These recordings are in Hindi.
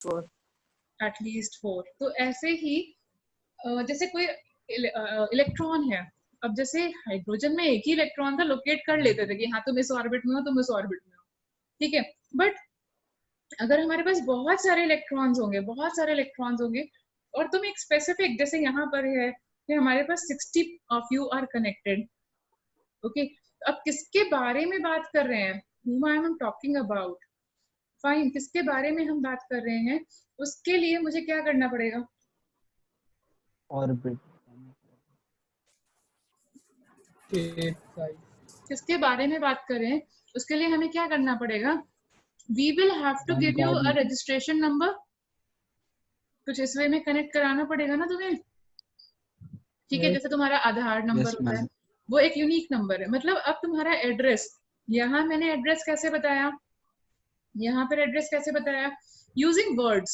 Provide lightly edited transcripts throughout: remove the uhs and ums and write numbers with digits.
4 एटलीस्ट 4। तो ऐसे ही जैसे कोई इलेक्ट्रॉन है, अब जैसे हाइड्रोजन में एक ही इलेक्ट्रॉन था, लोकेट कर लेते थे कि हाँ तुम इस ऑर्बिट में हो, तुम इस ऑर्बिट में हो, ठीक है। बट अगर हमारे पास बहुत सारे इलेक्ट्रॉन्स होंगे, बहुत सारे इलेक्ट्रॉन्स होंगे, और तुम एक स्पेसिफिक, जैसे यहाँ पर है कि हमारे पास 60 of you are connected, okay. अब किसके बारे में बात कर रहे हैं, whom I am talking about, fine, किसके बारे में हम बात कर रहे हैं, उसके लिए मुझे क्या करना पड़ेगा, ऑर्बिट, किसके बारे में बात करें, उसके लिए हमें क्या करना पड़ेगा, we will have to give you a registration number, कुछ इस वे में कनेक्ट कराना पड़ेगा ना तुम्हें, ठीक है। जैसे तुम्हारा आधार नंबर होता है, वो एक यूनिक नंबर है। मतलब अब तुम्हारा एड्रेस, यहाँ मैंने एड्रेस कैसे बताया, यहाँ पर एड्रेस कैसे बताया, यूजिंग वर्ड्स।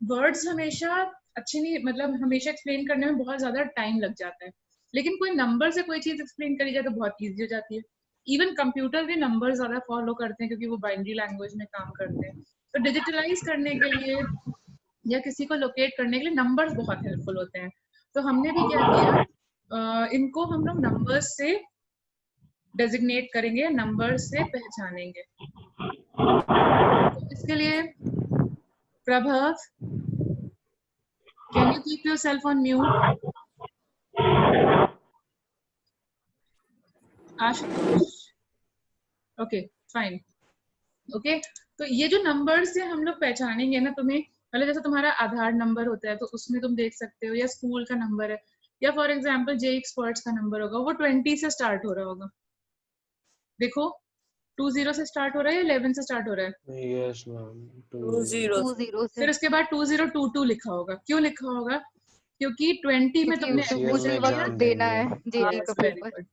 वर्ड्स हमेशा अच्छे नहीं, मतलब हमेशा एक्सप्लेन करने में बहुत ज्यादा टाइम लग जाता है, लेकिन कोई नंबर से कोई चीज एक्सप्लेन करी जाए तो बहुत ईजी हो जाती है। इवन कंप्यूटर भी नंबर ज्यादा फॉलो करते हैं क्योंकि वो बाइनरी लैंग्वेज में काम करते हैं। तो डिजिटलाइज करने के लिए या किसी को लोकेट करने के लिए नंबर्स बहुत हेल्पफुल होते हैं। तो हमने भी क्या किया, इनको हम लोग नंबर्स से डेजिग्नेट करेंगे, नंबर्स से पहचानेंगे। तो इसके लिए प्रभाव, can you keep yourself on mute? Ashutosh, okay fine, okay. तो ये जो नंबर्स से हम लोग पहचानेंगे ना, तुम्हें पहले जैसे तुम्हारा आधार नंबर होता है तो उसमें तुम देख सकते हो, या स्कूल का नंबर है, या फॉर एग्जांपल जे एक्सपर्ट्स का नंबर होगा, वो 20 से स्टार्ट हो रहा होगा, देखो 20 से स्टार्ट हो रहा है या 11 से स्टार्ट हो रहा है, यस मैम, 20 फिर उसके बाद 2022 लिखा होगा, क्यों लिखा होगा, क्योंकि 20 में तुमने उस वक्त देना है जेई का पेपर,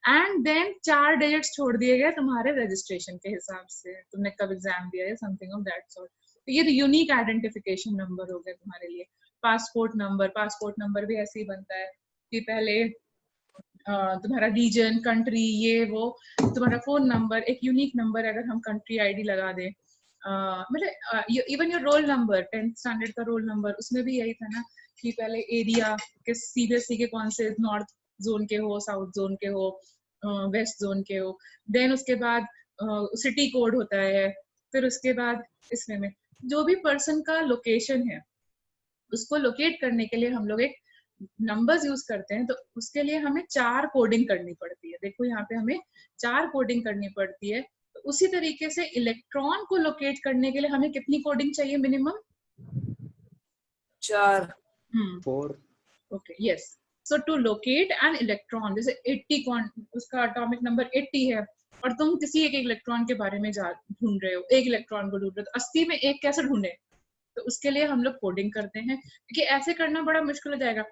एंड देन 4 डिजिट्स छोड़ दिए गए तुम्हारे रजिस्ट्रेशन के हिसाब से, तुमने कब एग्जाम दिया है, समथिंग ऑफ दैट सॉर्ट। तो ये यूनिक आइडेंटिफिकेशन नंबर हो गया तुम्हारे लिए। पासपोर्ट नंबर भी ऐसे ही बनता है कि पहले तुम्हारा रीजन, कंट्री, ये वो, तुम्हारा फोन नंबर, एक यूनिक नंबर अगर हम कंट्री आईडी लगा दें, मतलब even your roll number, 10th standard का रोल नंबर, उसमें भी यही था ना कि पहले एरिया के, सीबीएसई के कौन से नॉर्थ जोन के हो, साउथ जोन के हो, वेस्ट जोन के हो, देन उसके बाद सिटी कोड होता है, फिर उसके बाद इसमें में जो भी पर्सन का लोकेशन है उसको लोकेट करने के लिए हम लोग एक नंबर्स यूज करते हैं। तो उसके लिए हमें 4 कोडिंग करनी पड़ती है, देखो यहाँ पे हमें 4 कोडिंग करनी पड़ती है। तो उसी तरीके से इलेक्ट्रॉन को लोकेट करने के लिए हमें कितनी कोडिंग चाहिए minimum, 4 4 okay yes. So to locate an electron, जैसे 80 उसका एटॉमिक नंबर 80 है और तुम किसी एक इलेक्ट्रॉन के बारे में ढूंढ रहे हो, एक इलेक्ट्रॉन को ढूंढ रहे हो, तो 80 में एक कैसे ढूंढे, तो उसके लिए हम लोग कोडिंग करते हैं, क्योंकि ऐसे करना बड़ा मुश्किल हो जाएगा,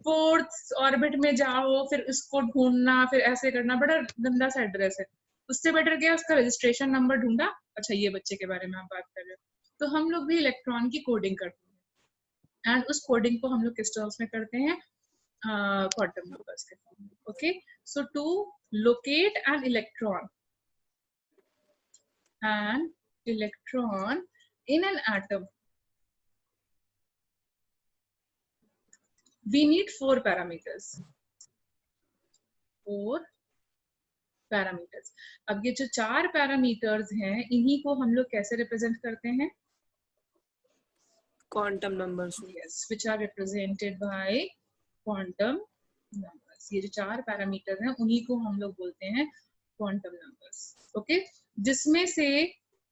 4th ऑर्बिट में जाओ फिर इसको ढूंढना, फिर ऐसे करना, बड़ा गंदा सा एड्रेस है। उससे बेटर क्या, उसका रजिस्ट्रेशन नंबर ढूंढा, अच्छा ये बच्चे के बारे में आप बात कर रहे हो। तो हम लोग भी इलेक्ट्रॉन की कोडिंग करते हैं एंड उस कोडिंग को हम लोग किस टर्म्स में करते हैं, क्वांटम नंबर्स के फॉर्म में, okay. So to locate an electron in an atom, we need 4 parameters, 4 parameters. अब ये जो 4 पैरामीटर्स हैं, इन्हीं को हम लोग कैसे रिप्रेजेंट करते हैं, quantum numbers, yes, which are represented by quantum numbers. ये जो 4 पैरामीटर्स हैं उन्हीं को हम लोग बोलते हैं क्वांटम नंबर्स, ओके। जिसमें से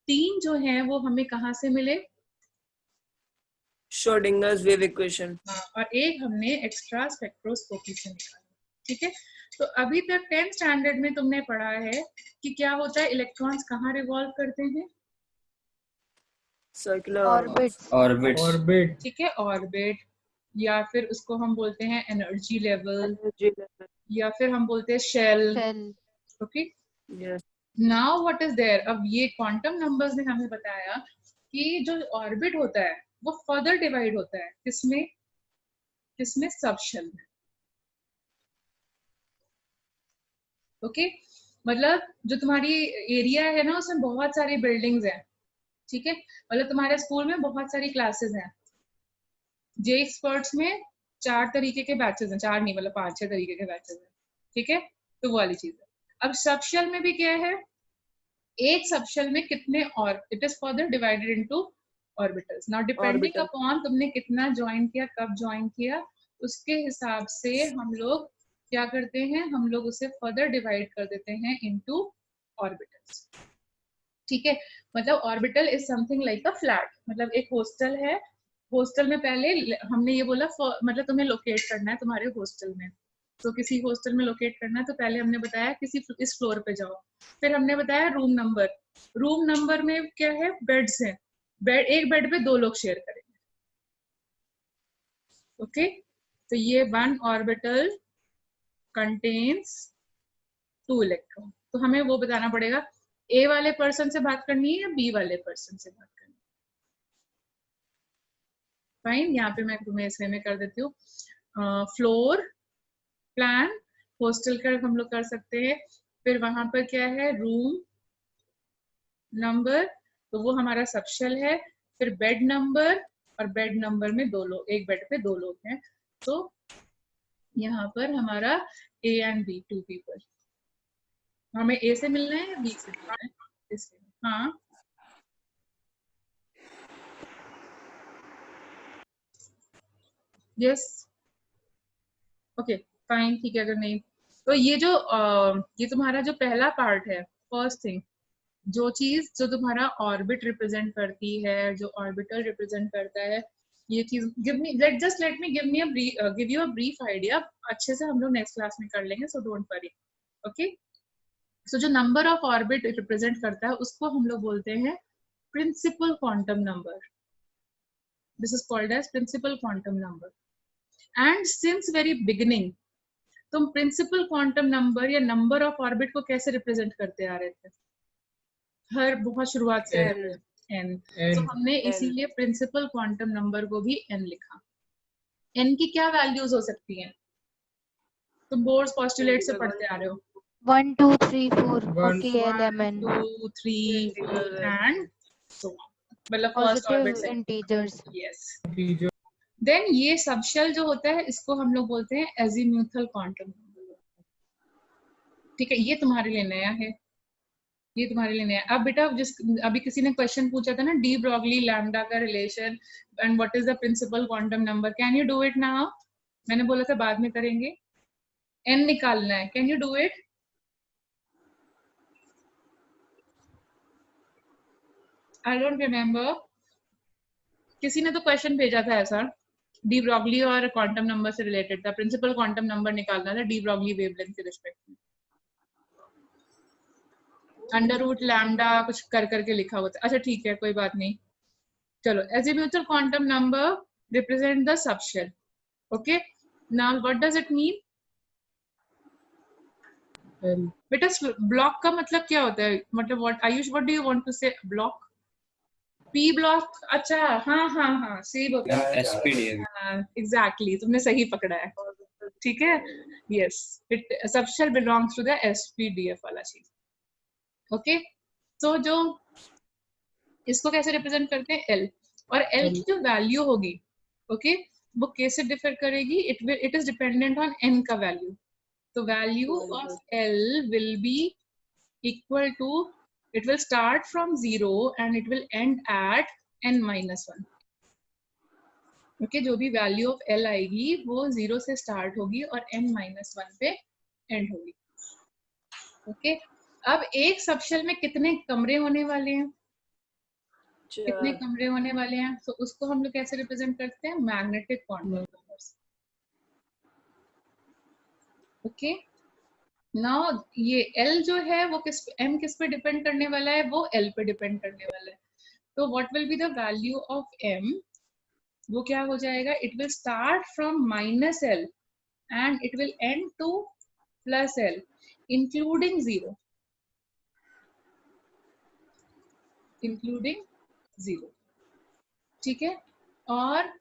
3 जो हैं वो हमें कहाँ से मिले, श्रोडिंगर्स वेव इक्वेशन, और एक हमने एक्स्ट्रा स्पेक्ट्रोस्कोपी से निकाला, ठीक है। तो अभी तक 10th स्टैंडर्ड में तुमने पढ़ा है कि क्या होता है, इलेक्ट्रॉन्स कहाँ रिवॉल्व करते हैं, सर्कुलर ऑर्बिट, ठीक है, ऑर्बिट, या फिर उसको हम बोलते हैं एनर्जी लेवल, या फिर हम बोलते हैं shell, okay. Now what is there, अब ये क्वांटम नंबर्स ने हमें बताया कि जो ऑर्बिट होता है वो फर्दर डिवाइड होता है, किसमें, सब शेल में, ओके। मतलब जो तुम्हारी एरिया है ना उसमें बहुत सारी बिल्डिंग्स हैं, ठीक है, मतलब तुम्हारे स्कूल में बहुत सारी क्लासेस हैं, जे एक्सपर्ट्स में 4 तरीके के बैचेस हैं, 4 नहीं मतलब 5-6 तरीके के बैचेस हैं, ठीक है, तो वो वाली चीज है। अब सबशेल में भी क्या है, एक सबशेल में कितने, और it is further divided into orbitals. Now depending Orbital. Upon तुमने कितना ज्वाइन किया, कब ज्वाइन किया, उसके हिसाब से हम लोग क्या करते हैं, हम लोग उसे फर्दर डिवाइड कर देते हैं इनटू ऑर्बिटल्स, ठीक है। मतलब orbital is something like a flat, मतलब एक हॉस्टल है, हॉस्टल में पहले हमने ये बोला मतलब तुम्हें लोकेट करना है तुम्हारे हॉस्टल में, तो किसी हॉस्टल में लोकेट करना है तो पहले हमने बताया किसी इस फ्लोर पे जाओ, फिर हमने बताया रूम नंबर में क्या है, बेड्स हैं, बेड, एक बेड पे 2 लोग शेयर करेंगे, ओके। तो ये 1 ऑर्बिटल कंटेन्स 2 इलेक्ट्रॉन, तो हमें वो बताना पड़ेगा ए वाले पर्सन से बात करनी है या बी वाले पर्सन से बात करनी है। फाइन, यहाँ पे मैं तुम्हें इसमें में कर देती हूँ, फ्लोर प्लान हॉस्टल का हम लोग कर सकते हैं, फिर वहां पर क्या है, रूम नंबर, तो वो हमारा सबशेल है, फिर बेड नंबर, और बेड नंबर में 2 लोग, एक बेड पे 2 लोग हैं, तो यहाँ पर हमारा ए एंड बी 2 पीपल, हमें ए से मिलना है या बी से मिलना है, इसलिए हाँ यस ओके फाइन, ठीक है, अगर नहीं तो ये जो ये तुम्हारा जो पहला पार्ट है, फर्स्ट थिंग, जो चीज जो तुम्हारा ऑर्बिट रिप्रेजेंट करती है, जो ऑर्बिटल रिप्रेजेंट करता है, ये चीज give me give you a brief idea, अच्छे से हम लोग नेक्स्ट क्लास में कर लेंगे, सो डोंट वरी, ओके। सो जो नंबर ऑफ ऑर्बिट रिप्रेजेंट करता है उसको हम लोग बोलते हैं principal quantum number, this is called as principal quantum number. And since very beginning तुम प्रिंसिपल क्वांटम नंबर या नंबर ऑफ ऑर्बिट को कैसे रिप्रेजेंट करते आ रहे थे, हर बहुत शुरुआत से एन, तो हमने इसीलिए प्रिंसिपल क्वांटम नंबर को भी एन लिखा। एन की क्या वैल्यूज हो सकती हैं, तुम बोर्ड्स पोस्टुलेट से पढ़ते आ रहे हो, 1 2 3 4 okay LMN 2 3 4 and so on, मतलब first positive orbit, integers yes. Then ये सबशेल जो होता है इसको हम लोग बोलते हैं एजीम्यूथल क्वांटम नंबर, ठीक है, ये तुम्हारे लिए नया है, ये तुम्हारे लिए नया। अब बेटा जिस अभी किसी ने क्वेश्चन पूछा था ना, डी ब्रॉगली लैम्डा का relation and what is the principal quantum number, can you do it now, मैंने बोला था बाद में करेंगे, एन निकालना है, can you do it, I don't remember, किसी ने तो क्वेश्चन भेजा था ऐसा, डी ब्रॉगली और क्वांटम नंबर से रिलेटेड था, प्रिंसिपल क्वांटम नंबर निकालना था डी ब्रॉगली वेवलेंथ के रिस्पेक्ट में, अंडर रूट लैम्डा कुछ कर करके लिखा हुआ था, अच्छा ठीक है कोई बात नहीं, चलो azimuthal quantum number represent the subshell, okay. Now what does it mean, बेटा ब्लॉक का मतलब क्या होता है, मतलब what Ayush what do you want to say, block p block, अच्छा हाँ हाँ हाँ सही बोला, एग्जैक्टली तुमने सही पकड़ा है, ठीक है, yes it subshell belongs to the SPDF वाला चीज, ओके। तो जो इसको कैसे रिप्रेजेंट करते हैं, एल, और एल की जो वैल्यू होगी, ओके, वो कैसे डिफर करेगी, it is dependent on n का वैल्यू, तो value of l will be equal to, it will start from 0 and it will end at n-1, okay, जो भी वैल्यू ऑफ एल आएगी वो 0 से स्टार्ट होगी और n-1 पे एंड होगी, ओके। अब एक सबशेल में कितने कमरे होने वाले हैं, कितने कमरे होने वाले हैं, तो उसको हम लोग कैसे रिप्रेजेंट करते हैं, magnetic quantum numbers, okay. Now ये L जो है वो M किस पे डिपेंड करने वाला है, वो L पे डिपेंड करने वाला है, तो what will be the value of M, वो क्या हो जाएगा, it will start from -L and it will end to +L including 0, ठीक है। और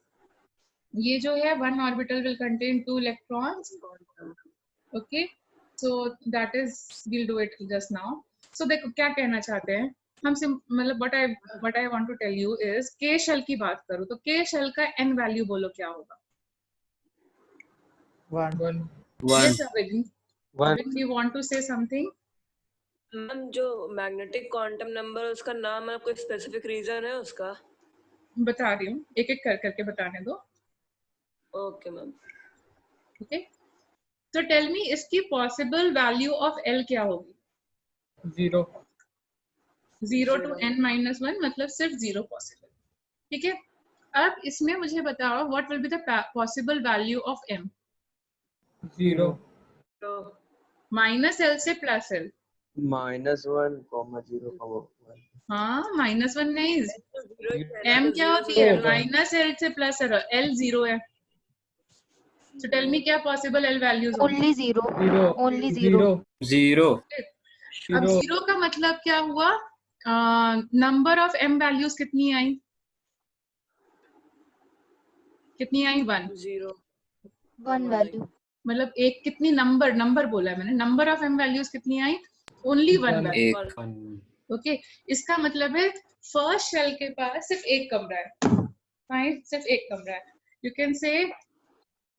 ये जो है 1 orbital will contain 2 electrons, okay, so that is we'll do it just now, so देखो क्या कहना चाहते हैं, मतलब what I want to tell you is k shell की बात करूं तो k शेल का n वैल्यू बोलो क्या होगा? 1 Yes, Abhijit. Abhijit, you want to say something? Ma'am जो मैग्नेटिक क्वांटम नंबर उसका नाम है, कोई स्पेसिफिक रीजन है उसका? बता रही हूँ, एक एक कर करके बताने दो. Okay ma'am. ओके, तो टेल मी इसकी पॉसिबल वैल्यू ऑफ L क्या होगी? 0 0 to n minus 1 मतलब सिर्फ 0 पॉसिबल. ठीक है, अब इसमें मुझे बताओ what will be the possible value of m? 0 तो माइनस L से प्लस L. -1, 0, 1. हाँ, -1 नहीं, जीरो m क्या होती है? माइनस L से प्लस L 0 है. So tell me क्या possible L values होंगी? Only 0. 0 Only 0. 0. अब 0 का मतलब क्या हुआ? नंबर ऑफ m वैल्यूज कितनी आई? कितनी आई? 1. 0. 1 value. मतलब एक कितनी नंबर बोला है मैंने. नंबर ऑफ m वैल्यूज कितनी आई? Only 1 value. ओके, इसका मतलब है फर्स्ट शेल के पास सिर्फ एक कमरा है. फाइन, सिर्फ एक कमरा है. You can say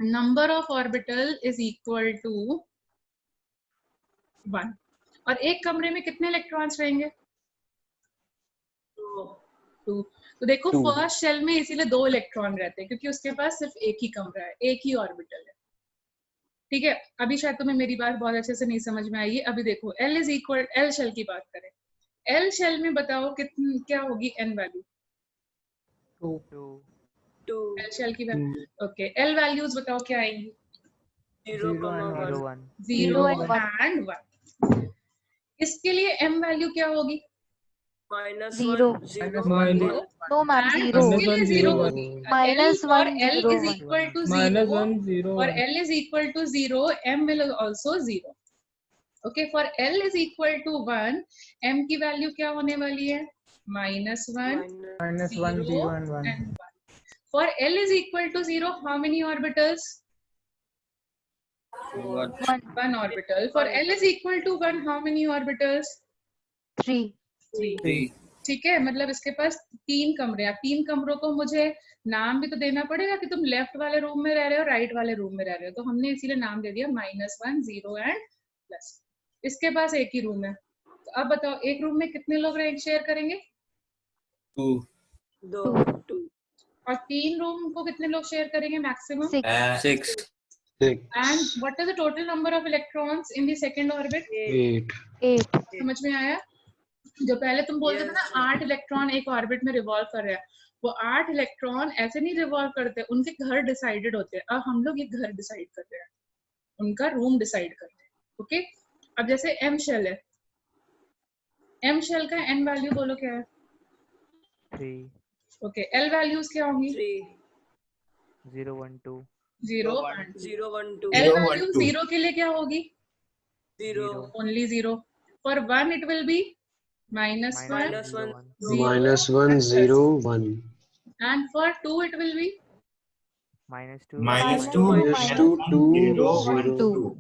number of orbital is equal to 1. और एक कमरे में कितने इलेक्ट्रॉन्स रहेंगे? 2. तो देखो फर्स्ट शेल में इसीलिए 2 इलेक्ट्रॉन रहते हैं क्योंकि उसके पास सिर्फ एक ही कमरा है, एक ही ऑर्बिटल है. ठीक है, अभी शायद तुम्हें मेरी बात बहुत अच्छे से नहीं समझ में आई है. अभी देखो L is equal, L shell की बात करें. L शेल में बताओ कितनी क्या होगी n वैल्यू? 2. L शेल की वैल्यू. ओके, L वैल्यूज बताओ क्या आएंगी? 0, 1. 0 and 1. इसके लिए m वैल्यू क्या होगी? Zero. No ma'am, 0. इसके लिए 0 होगी. Minus L और 1, L 0, is 1. equal to -1 0 0 और L is equal to 0, m will also 0. Okay, for L is equal to 1, m की वैल्यू क्या होने वाली है? -1, -1 0 and 1 and 1. For L is equal to 0, how many orbitals? 1 orbital. For L is equal to 1, how many orbitals? 3. 3. ठीक है, मतलब इसके पास 3 कमरे हैं. 3 कमरों को मुझे नाम भी तो देना पड़ेगा कि तुम लेफ्ट वाले रूम में रह रहे हो, राइट वाले रूम में रह रहे हो. तो हमने इसीलिए नाम दे दिया -1, 0 एंड प्लस. इसके पास एक ही रूम है. तो अब बताओ एक रूम में कितने लोग शेयर करेंगे? 2. और 3 रूम को कितने लोग शेयर करेंगे maximum? 6. 6. And what is the total number of electrons in the second orbit? 8. 8. समझ में आया? जो पहले तुम बोलते थे ना 8 इलेक्ट्रॉन एक ऑर्बिट में रिवॉल्व कर रहे हैं, वो 8 इलेक्ट्रॉन ऐसे नहीं रिवॉल्व करते, उनके घर डिसाइडेड होते हैं. अब हम लोग ये घर डिसाइड कर रहे हैं, उनका रूम डिसाइड कर रहे हैं. ओके, अब जैसे m शेल है, m शेल का n वैल्यू बोलो क्या है? 3. ओके, L वैल्यूज क्या होंगी? 0 1 2. 0 1 0, 1, 2. L वैल्यू 0 के लिए क्या होगी? 0. Only 0. For 1 it will be -1, -1 0 1. and for 2 it will be -2. -2 2 0.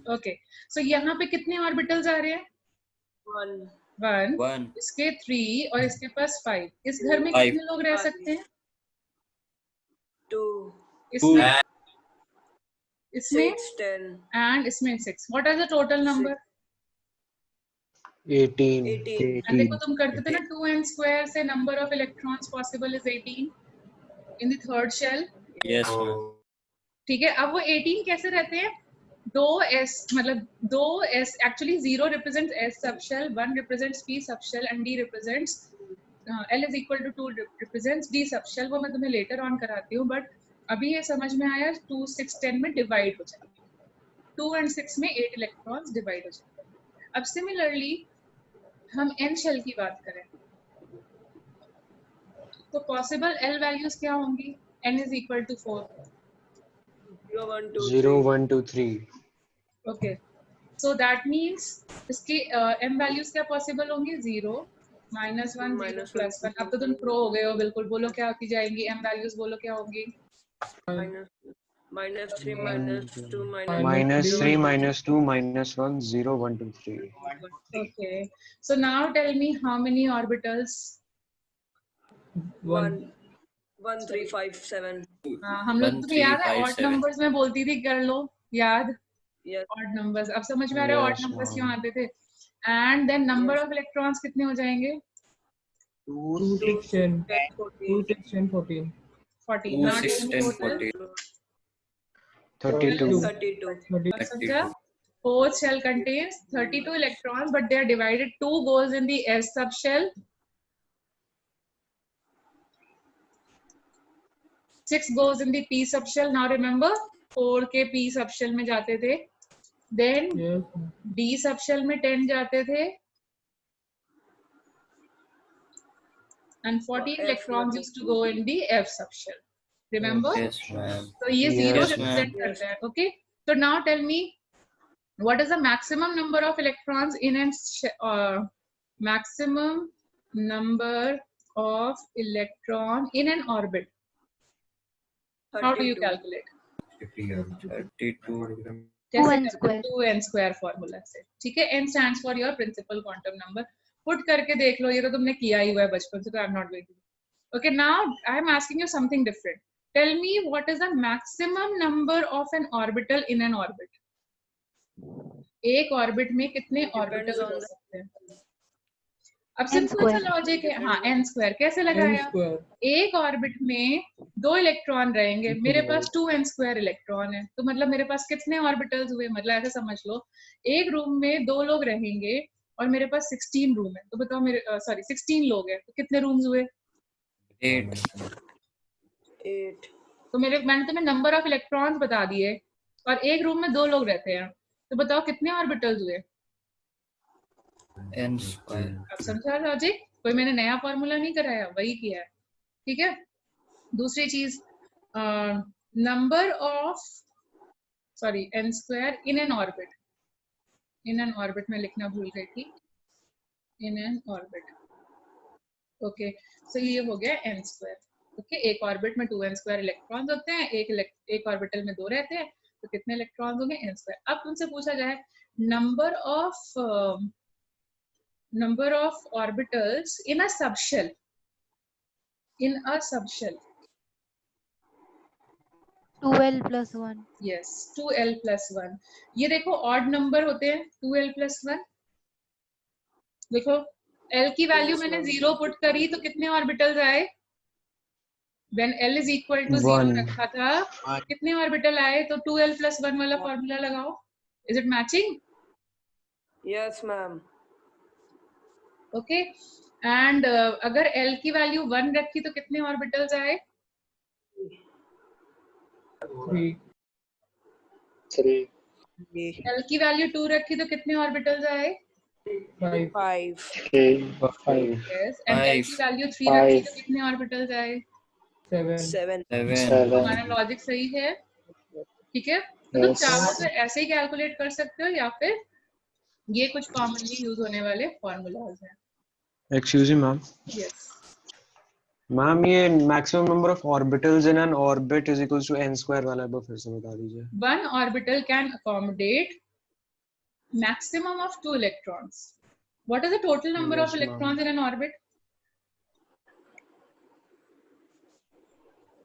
okay. So यहाँ पे कितने ऑर्बिटल्स आ रहे हैं? 1, इसके 3 और इसके पास 5. इस घर में कितने लोग रह सकते हैं? 2. इसमें 6, 10. and इसमें 6. What are the total number? 18. And देखो तुम करते थे ना 2n square से number of electrons possible is 18 in the third shell. Yes, ठीक है, अब वो 18 कैसे रहते हैं? 2s मतलब 2s actually 0 represents s subshell, 1 represents p subshell and d represents L is equal to 2 represents d subshell. वो मैं तुम्हें later on कराती हूँ, but अभी ये समझ में आया 2 6 10 में डिवाइड हो जाएंगे. 2 and 6 में 8 इलेक्ट्रॉन्स डिवाइड हो जाएंगे. अब सिमिलरली हम n शेल की बात करें तो पॉसिबल L वैल्यूज क्या होंगी? n is equal to 4. 0 1 2 3. Okay, so that means इसकी m वैल्यूज क्या पॉसिबल होंगी? 0 -1 0 +1. अब तो तुम प्रो हो गए हो बिल्कुल. बोलो क्या होती जाएंगी m वैल्यूज? बोलो क्या होंगी? -3 -2 -3 -0 -2 -1 0 1 2 3. Okay. So now tell me how many orbitals? 1 1 3 5 7. हम लोग तुम्हें याद है ऑड नंबर्स में बोलती थी कर लो याद Yes. ऑड नंबर्स अब समझ में आ रहा है ऑड Yes, नंबर्स ma'am. क्यों आते थे and then number of electrons कितने हो जाएंगे 2, 6, 10. 2, 6, 10, 14. 14 now tell me total 32. 32. 30. समझा fourth shell contains 32 electrons but they are divided 2 goes in the s subshell 6 goes in the p subshell now remember 4 के p subshell में जाते थे then Yes. d subshell में 10 जाते थे and 14 F electrons used to go in the f subshell remember Yes, ma'am. so ये zero Yes, represent ma'am. करता है okay so now tell me what is the maximum number of electrons in an maximum number of electron in an orbit how do you 32. calculate 32. 2n square. 2n square formula से ठीक है n stands for your principal quantum number put करके देख लो ये तो तुमने किया ही हुआ है बचपन से तो I'm not going to okay now I'm asking you something different tell me what is the maximum number of an orbital in an orbit एक ऑर्बिट में कितने ऑर्बिटल्स on हो the- सकते हैं अब सिंपल सा लॉजिक है हाँ n स्क्वायर कैसे N लगाया square. एक ऑर्बिट में 2 इलेक्ट्रॉन रहेंगे मेरे पास 2n स्क्वायर इलेक्ट्रॉन है तो मतलब मेरे पास कितने ऑर्बिटल्स हुए मतलब ऐसे समझ लो एक रूम में 2 लोग रहेंगे और मेरे पास 16 रूम है तो बताओ मेरे सॉरी 16 लोग हैं तो कितने रूम्स हुए 8. 8. तो मैंने तुम्हें नंबर ऑफ इलेक्ट्रॉन्स बता दिए और एक रूम में 2 लोग रहते हैं तो बताओ कितने ऑर्बिटल्स हुए N square. अब समझा लॉजिक कोई मैंने नया फॉर्मूला नहीं कराया वही किया है ठीक है दूसरी चीज number of sorry n square in an orbit में लिखना भूल गई थी इन एन ऑर्बिट ओके सो ये हो गया n स्क्वायर ओके एक ऑर्बिट में 2n स्क्वायर इलेक्ट्रॉन्स होते हैं एक ऑर्बिटल में 2 रहते हैं तो कितने इलेक्ट्रॉन्स होंगे n स्क्वायर अब तुमसे पूछा जाए number of orbitals in a subshell L plus 1. yes 2l plus 1 ये देखो odd number होते हैं 2l plus 1 देखो l की वैल्यू मैंने 0 पुट करी तो कितने ऑर्बिटल्स आए when l is equal to 0 One. रखा था कितने ऑर्बिटल आए तो 2l plus 1 वाला फॉर्मूला लगाओ is it matching Yes, ma'am. Okay and अगर l की वैल्यू 1 रखी तो कितने ऑर्बिटल्स आए 3. 3. l की वैल्यू 2 रखी तो कितने ऑर्बिटल्स आए 5. 5. 5. यस एंड l की वैल्यू 3 रखी तो कितने ऑर्बिटल्स आए 7. 7. तो हमारा लॉजिक सही है ठीक है तो तुम चाहो तो ऐसे ही कैलकुलेट कर सकते हो या फिर ये कुछ कॉमनली यूज होने वाले फॉर्मूलाज हैं Excuse me, ma'am. Yes ma'am ये maximum number of orbitals in an orbit is equals to n square वाला एक बार फिर से बता दीजिए one orbital can accommodate maximum of 2 electrons what is the total number Yes, of electrons in an orbit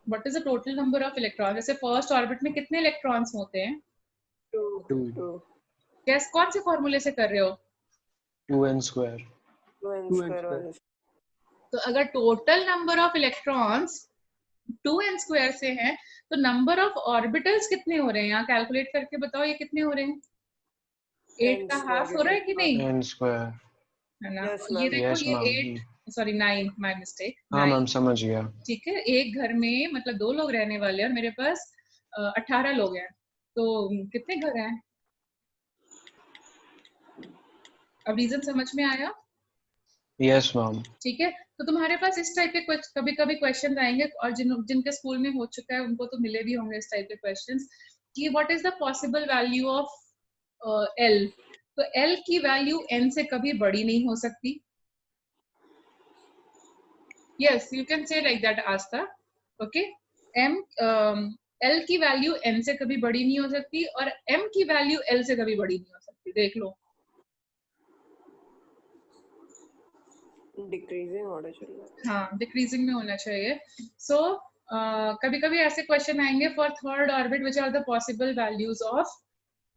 what is the total number of electrons जैसे फर्स्ट ऑर्बिट में कितने इलेक्ट्रॉन्स होते हैं 2 कैस कौन से फॉर्मूले से कर रहे हो 2n स्क्वायर 2n square. तो अगर total number of electrons 2n square से हैं तो नंबर ऑफ ऑर्बिटल्स कितने हो रहे हैं यहाँ कैलकुलेट करके बताओ ये कितने हो रहे हैं 8 का हाफ हो रहा है कि नहीं n स्क्वायर है ना Yes, ये ma'am. देखो Yes, ये ma'am. 8 सॉरी 9 माय मिस्टेक हाँ मैम समझ गया ठीक है एक घर में मतलब 2 लोग रहने वाले हैं और मेरे पास 18 लोग हैं तो कितने घर हैं अब रीजन समझ में आया यस मैम ठीक है तो तुम्हारे पास इस टाइप के कभी कभी क्वेश्चन आएंगे और जिनके स्कूल में हो चुका है उनको तो मिले भी होंगे इस टाइप के क्वेश्चंस कि what is the possible value of L तो एल की वैल्यू एन से कभी बड़ी नहीं हो सकती yes you can say like that Asta okay m L की वैल्यू n से कभी बड़ी नहीं हो सकती और m की वैल्यू L से कभी बड़ी नहीं हो सकती, देख लो। डिक्रीजिंग ऑर्डर चल रहा है। हाँ, डिक्रीजिंग में होना चाहिए। सो कभी कभी ऐसे क्वेश्चन आएंगे for third orbit which are the possible values of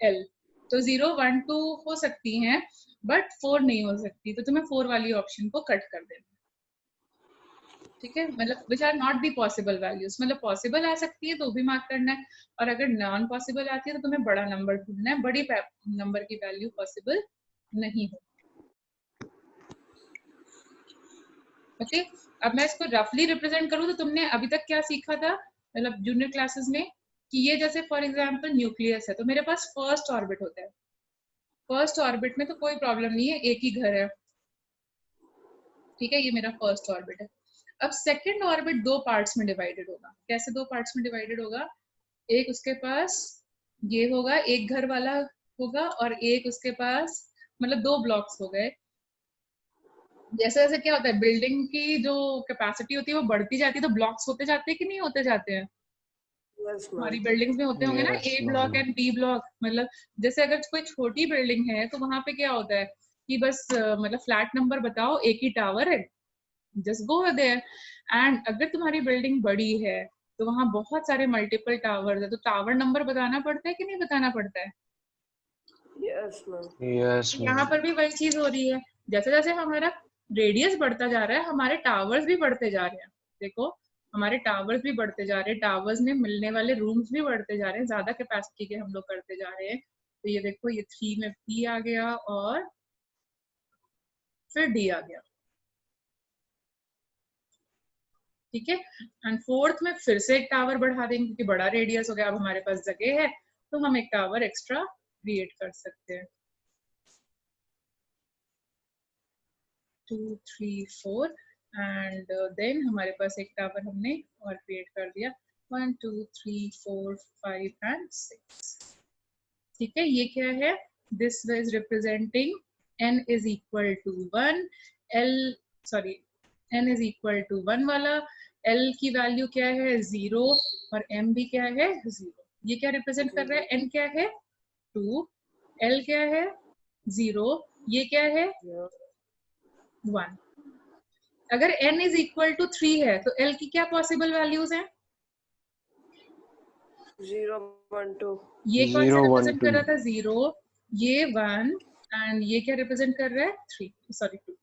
L, तो 0 1 2 हो सकती हैं बट 4 नहीं हो सकती, तो तुम्हें 4 वाली ऑप्शन को कट कर देना, ठीक है। मतलब which are not the possible values, मतलब पॉसिबल आ सकती है तो भी मार्क करना है, और अगर नॉन पॉसिबल आती है तो तुम्हें बड़ा नंबर ढूंढना है, बड़ी नंबर की वैल्यू पॉसिबल नहीं हो। ओके, अब मैं इसको रफली रिप्रेजेंट करूँ तो तुमने अभी तक क्या सीखा था, मतलब जूनियर क्लासेस में, कि ये जैसे फॉर एग्जांपल न्यूक्लियस है, तो मेरे पास फर्स्ट ऑर्बिट होता है। फर्स्ट ऑर्बिट में तो कोई प्रॉब्लम नहीं है, एक ही घर है, ठीक है, ये मेरा फर्स्ट ऑर्बिट है। अब सेकंड ऑर्बिट दो पार्ट्स में डिवाइडेड होगा। कैसे दो पार्ट्स में डिवाइडेड होगा? एक उसके पास ये होगा, एक घर वाला होगा, और एक उसके पास, मतलब दो ब्लॉक्स हो गए। जैसे जैसे क्या होता है, बिल्डिंग की जो कैपेसिटी होती है वो बढ़ती जाती है, तो ब्लॉक्स होते जाते हैं कि नहीं होते जाते हैं? Yes, हमारी ma'am. बिल्डिंग्स में होते होंगे ना, Yes, A block ma'am. And B block. मतलब जैसे अगर कोई छोटी बिल्डिंग है तो वहां पे क्या होता है कि बस मतलब फ्लैट नंबर बताओ, एक ही टावर है, जस्ट गो देयर। एंड अगर तुम्हारी बिल्डिंग बड़ी है तो वहां बहुत सारे मल्टीपल टावर्स है, तो टावर नंबर बताना पड़ता है कि नहीं बताना पड़ता है? Yes, ma'am. Yes, यहाँ ma'am. पर भी वही चीज हो रही है, जैसे जैसे हमारा रेडियस बढ़ता जा रहा है हमारे टावर्स भी बढ़ते जा रहे हैं। देखो, हमारे टावर्स भी बढ़ते जा रहे हैं, टावर्स में मिलने वाले रूम्स भी बढ़ते जा रहे हैं, ज्यादा कैपेसिटी के हम लोग करते जा रहे हैं। तो ये देखो, ये 3 में P आ गया और फिर D आ गया, ठीक है। एंड फोर्थ में फिर से एक टावर बढ़ा देंगे क्योंकि बड़ा रेडियस हो गया, अब हमारे पास जगह है तो हम एक टावर एक्स्ट्रा क्रिएट कर सकते हैं। 2 3 4 एंड देन हमारे पास एक टावर हमने और क्रिएट कर दिया, 1 2 3 4 5 एंड 6, ठीक है। ये क्या है? This is representing n is equal to 1, l sorry n is equal to 1 वाला, l की वैल्यू क्या है? 0, और m भी क्या है? 0। ये क्या रिप्रेजेंट कर रहा है? n क्या है? 2, l क्या है? 0, ये क्या है? 1। अगर n इज इक्वल टू 3 है तो l की क्या पॉसिबल वैल्यूज हैं? 0 1 2. ये कौन सा 0 1 रिप्रेजेंट कर 2. रहा था? 0, ये 1, एंड ये क्या रिप्रेजेंट कर रहा है? 3 सॉरी 2,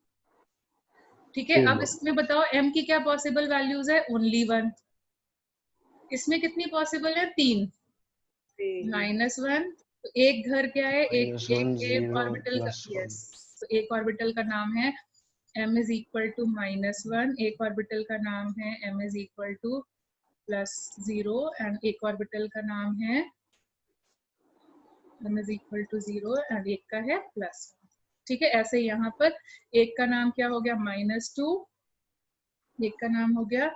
ठीक है। 2, अब ma'am. इसमें बताओ m की क्या पॉसिबल वैल्यूज है? ओनली 1। इसमें कितनी पॉसिबल है? 3 3. -1। तो एक घर क्या है? एक -1 एक 0 ऑर्बिटल का, +1. यस, तो एक ऑर्बिटल का नाम है m इज इक्वल टू -1, एक ऑर्बिटल का नाम है m is equal to +0, and एक ऑर्बिटल का नाम है m is equal to 0 and एक का है +1, ठीक है। ऐसे यहाँ पर एक का नाम क्या हो गया? -2, एक का नाम हो गया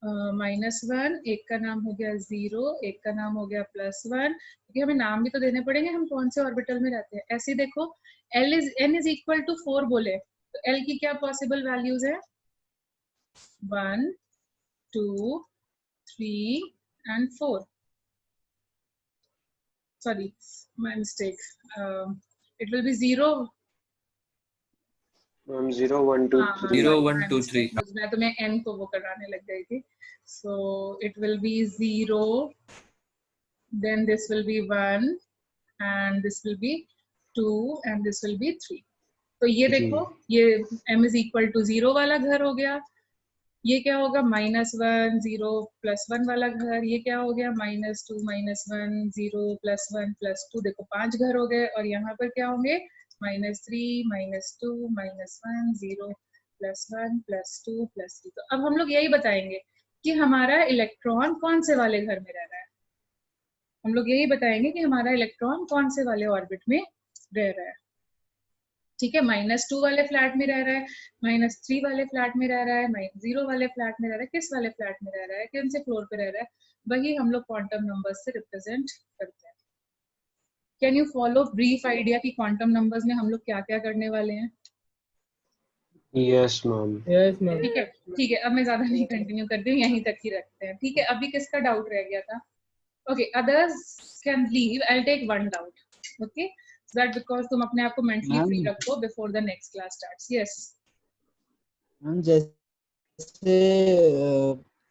-1, एक का नाम हो गया 0, एक का नाम हो गया +1, क्योंकि हमें नाम भी तो देने पड़ेंगे, हम कौन से ऑर्बिटल में रहते हैं। ऐसे देखो, n इज इक्वल टू 4 बोले तो l की क्या पॉसिबल वैल्यूज है? 1 2 3 and 4, sorry, my mistake, it will be 0, Ma'am, 0 1 2 हाँ 3. 0 sorry, 1 my 2 3. mistake, मैं तुम्हें n को वो कराने लग गई थी। So it will be 0, then this will be 1, and this will be 2, and this will be 3। तो ये देखो, ये m is equal to 0 वाला घर हो गया, ये क्या होगा? -1 0 +1 वाला घर, ये क्या हो गया? -2 -1 0 +1 +2, देखो 5 घर हो गए, और यहाँ पर क्या होंगे? -3 -2 -1 0 +1 +2 +3। तो अब हम लोग यही बताएंगे कि हमारा इलेक्ट्रॉन कौन से वाले घर में रह रहा है। हम लोग यही बताएंगे कि हमारा इलेक्ट्रॉन कौन से वाले ऑर्बिट में रह रहा है, ठीक है। -2 वाले फ्लैट में रह रहा है, -3 वाले फ्लैट में रह रहा है, -0 वाले फ्लैट में रह रहा है, किस वाले फ्लैट में रह रहा है, कौन से फ्लोर पे रह रहा है, वही हम लोग क्वांटम नंबर्स से रिप्रेजेंट करते हैं। Can you follow brief idea कि क्वांटम नंबर्स में हम लोग क्या क्या करने वाले हैं? Yes, ma'am. Yes, ma'am. ठीक है, ठीक है, अब मैं ज्यादा नहीं कंटिन्यू करती हूँ, यहीं तक ही रखते हैं, ठीक है। अभी किसका डाउट रह गया था? Okay, others can leave. I'll take one doubt. Okay, so that because तुम अपने आप को mentally free Ma'am. रखो before the next class starts. Yes. Ma'am जैसे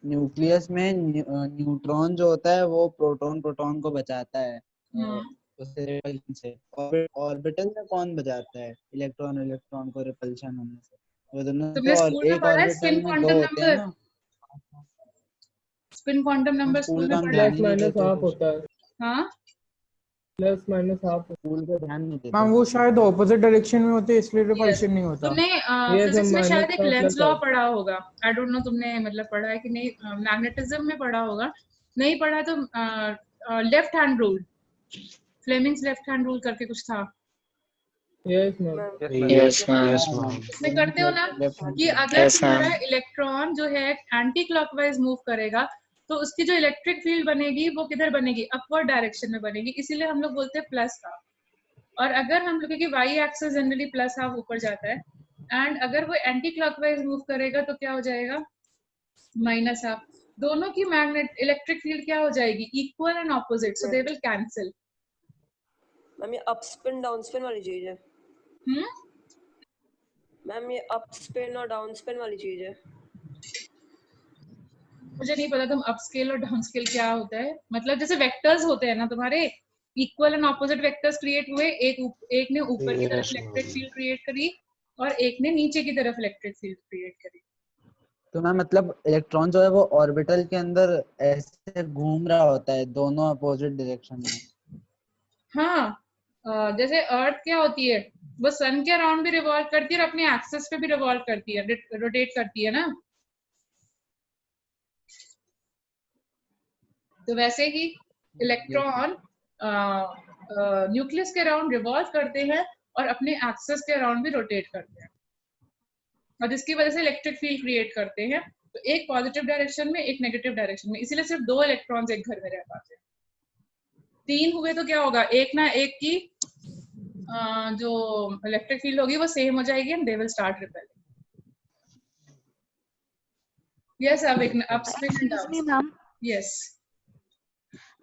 न्यूक्लियस में न्यूट्रॉन जो होता है वो प्रोटॉन प्रोटॉन को बचाता है उससे रिपल्शन से, ऑर्बिटल में कौन बचाता है इलेक्ट्रॉन इलेक्ट्रॉन को रिपल्शन होने से? वो दोनों तुमने तो स्कूल में एक पढ़ा है ऑर्बिटल स्पिन में दो क्वांटम होते हैं नंबर? ना। Spin quantum number school school में का हम पढ़ा है? ध्यान ही नहीं देते हाफ कुछ। होता है, हाँ, प्लस माइनस हाफ। स्कूल पे ध्यान नहीं देते मैम वो कुछ। शायद ऑपोजिट डायरेक्शन में होते हैं इसलिए yes. रिपल्शन नहीं होता। तुमने Yes, फिजिक्स में हम शायद minus एक का लेंस plus लॉ है। पढ़ा होगा। आई डोंट नो तुमने मतलब पढ़ा है कि नहीं, मैग्नेटिज्म में पढ़ा होगा। नहीं पढ़ा तो left hand rule, Fleming's left hand rule करके कुछ था, yes ma'am. Yes, yes, ma'am. उसमें करते हो ना कि अगर तुम्हारा इलेक्ट्रॉन जो है एंटी क्लॉकवाइज मूव करेगा तो उसकी जो इलेक्ट्रिक फील्ड बनेगी वो किधर बनेगी, अपवर्ड डायरेक्शन में बनेगी, इसीलिए हम लोग बोलते हैं प्लस हाफ। और अगर हम लोग, क्योंकि Y axis generally plus half ऊपर जाता है, एंड अगर वो एंटी क्लॉकवाइज मूव करेगा तो क्या हो जाएगा, माइनस हाफ। दोनों की मैग्नेट इलेक्ट्रिक फील्ड क्या हो जाएगी, equal and opposite, so they will cancel. Ma'am ये अप स्पिन डाउन स्पिन वाली चीज है। मैम ये अप स्पिन और डाउन स्पिन वाली चीज है। मुझे नहीं पता तुम अपस्केल और डाउनस्केल क्या होता है, मतलब जैसे वेक्टर्स होते हैं ना तुम्हारे, equal and opposite vectors create हुए, एक ने ऊपर की तरफ Yes, electric ma'am. Field create करी और एक ने नीचे की तरफ इलेक्ट्रिक फील्ड क्रिएट करी। तो मैम मतलब इलेक्ट्रॉन जो है वो ऑर्बिटल के अंदर ऐसे घूम रहा होता है दोनों अपोजिट डायरेक्शन में। हाँ, जैसे अर्थ क्या होती है, वो सन के अराउंड भी रिवॉल्व करती है और अपने एक्सिस पे भी रिवॉल्व करती है, रोटेट करती है ना। तो वैसे ही इलेक्ट्रॉन न्यूक्लियस के अराउंड रिवॉल्व करते हैं और अपने एक्सिस के अराउंड भी रोटेट करते हैं, और जिसकी वजह से इलेक्ट्रिक फील्ड क्रिएट करते हैं। तो एक पॉजिटिव डायरेक्शन में, एक नेगेटिव डायरेक्शन में, इसीलिए सिर्फ 2 इलेक्ट्रॉन्स एक घर में रह पाते हैं। 3 हुए तो क्या होगा, एक ना एक की जो इलेक्ट्रिक फील्ड होगी वो सेम हो जाएगी and they will start repelling. Yes, अब एक upspin and Excuse me, downspin. ma'am. यस,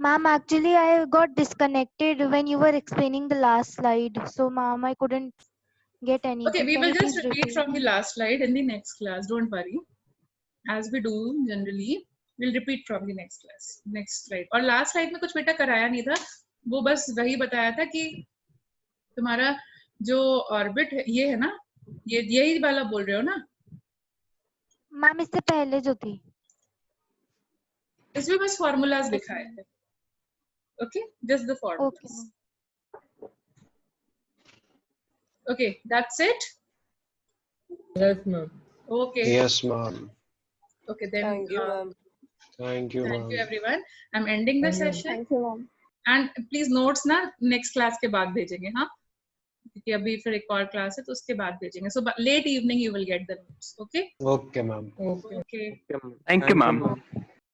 Ma'am, actually, I got disconnected when you were explaining the last slide. So, ma'am, I couldn't get anything. okay, we Can will you just please repeat from the last slide in the next class, don't worry, as we do generally, we'll repeat from the next class, next slide। और last slide में कुछ बेटा कराया नहीं था, वो बस वही बताया था कि तुम्हारा जो ऑर्बिट ये है ना, ये यही वाला बोल रहे हो ना? Ma'am, इससे पहले जो थी। इसमें बस फॉर्मूलाज दिखाए थे। Okay, just the Okay, formulas. ma'am. Okay, that's it. Yes ma'am. Okay, Yes, ma'am. Okay then thank you ma'am. Thank you, thank you ma'am. everyone, I'm ending the session Thank you, ma'am. and please notes ना next class के बाद भेजेंगे, हाँ, क्योंकि अभी फिर एक और क्लास है तो उसके बाद भेजेंगे, so late evening you will get the notes। okay Okay, ma'am. Okay. okay Thank you, ma'am. ma'am.